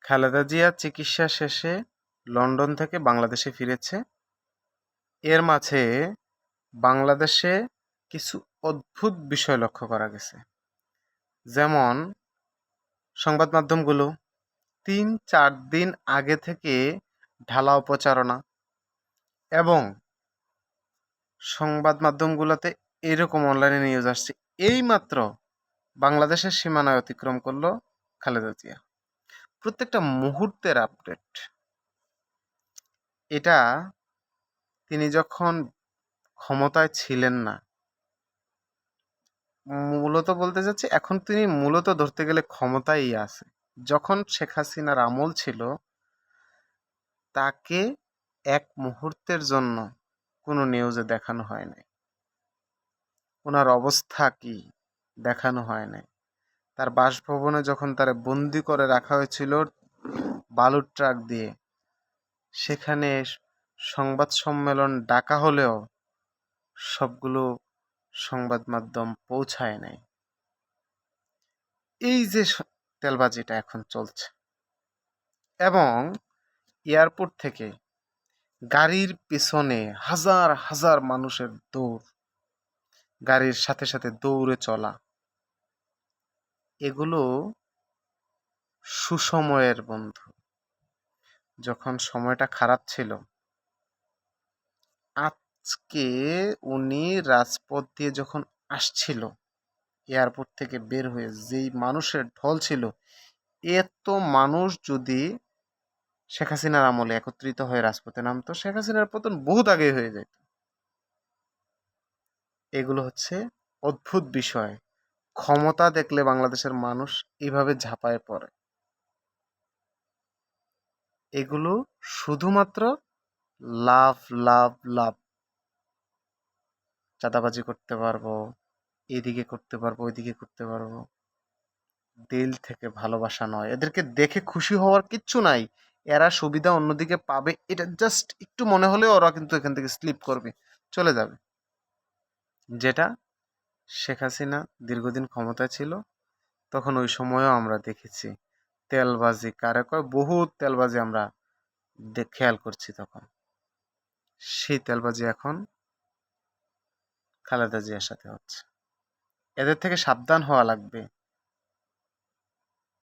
খালেদা জিয়া চিকিৎসা শেষে লন্ডন থেকে বাংলাদেশে ফিরেছে। এর মাঝে বাংলাদেশে কিছু অদ্ভুত বিষয় লক্ষ্য করা গেছে। যেমন সংবাদ মাধ্যমগুলো ৩-৪ দিন আগে থেকে ঢালাও প্রচারণা এবং সংবাদ মাধ্যমগুলোতে এরকম অনলাইনে নিউজ আসছে, এইমাত্র বাংলাদেশের সীমানায় অতিক্রম করলো খালেদা জিয়া। প্রত্যেকটা মুহূর্তের আপডেট। এটা তিনি যখন ক্ষমতায় ছিলেন না, মূলত বলতে চাচ্ছি এখন তিনি মূলত ধরতে গেলে ক্ষমতায়ই আছে। যখন শেখ হাসিনার আমল ছিল, তাকে এক মুহূর্তের জন্য কোনো নিউজে দেখানো হয় নাই। ওনার অবস্থা কি দেখানো হয় নাই। তার বাসভবনে যখন তারে বন্দি করে রাখা হয়েছিল বালুর ট্রাক দিয়ে, সেখানে সংবাদ সম্মেলন ডাকা হলেও সবগুলো সংবাদ মাধ্যম পৌঁছায় নাই। এই যে তেলবাজিটা এখন চলছে, এবং এয়ারপোর্ট থেকে গাড়ির পেছনে হাজার হাজার মানুষের দৌড়, গাড়ির সাথে সাথে দৌড়ে চলা, এগুলো সুসময়ের বন্ধু। যখন সময়টা খারাপ ছিল, আজকে উনি রাজপথ দিয়ে যখন আসছিল, এয়ারপোর্ট থেকে বের হয়ে যেই মানুষের ঢল ছিল, এত মানুষ যদি শেখ হাসিনার আমলে একত্রিত হয়ে রাজপথে নামতো, শেখ হাসিনার পতন বহুত আগে হয়ে যেত। এগুলো হচ্ছে অদ্ভুত বিষয়। ক্ষমতা দেখলে বাংলাদেশের মানুষ এইভাবে ঝাঁপায় পড়ে। এগুলো শুধুমাত্র লাভ লাভ লাভ। চাঁদাবাজি করতে পারবো, এদিকে করতে পারবো, ওইদিকে করতে পারবো। দিল থেকে ভালোবাসা নয়। এদেরকে দেখে খুশি হওয়ার কিচ্ছু নাই। এরা সুবিধা অন্যদিকে পাবে, এটা জাস্ট একটু মনে হলেও ওরা কিন্তু এখান থেকে স্লিপ করবে, চলে যাবে। যেটা শেখ হাসিনা দীর্ঘদিন ক্ষমতায় ছিল, তখন ওই সময়ও আমরা দেখেছি তেলবাজি কারে কয়, বহুত তেলবাজি আমরা খেয়াল করছি তখন। সেই তেলবাজি এখন খালেদা জিয়ার সাথে হচ্ছে। এদের থেকে সাবধান হওয়া লাগবে।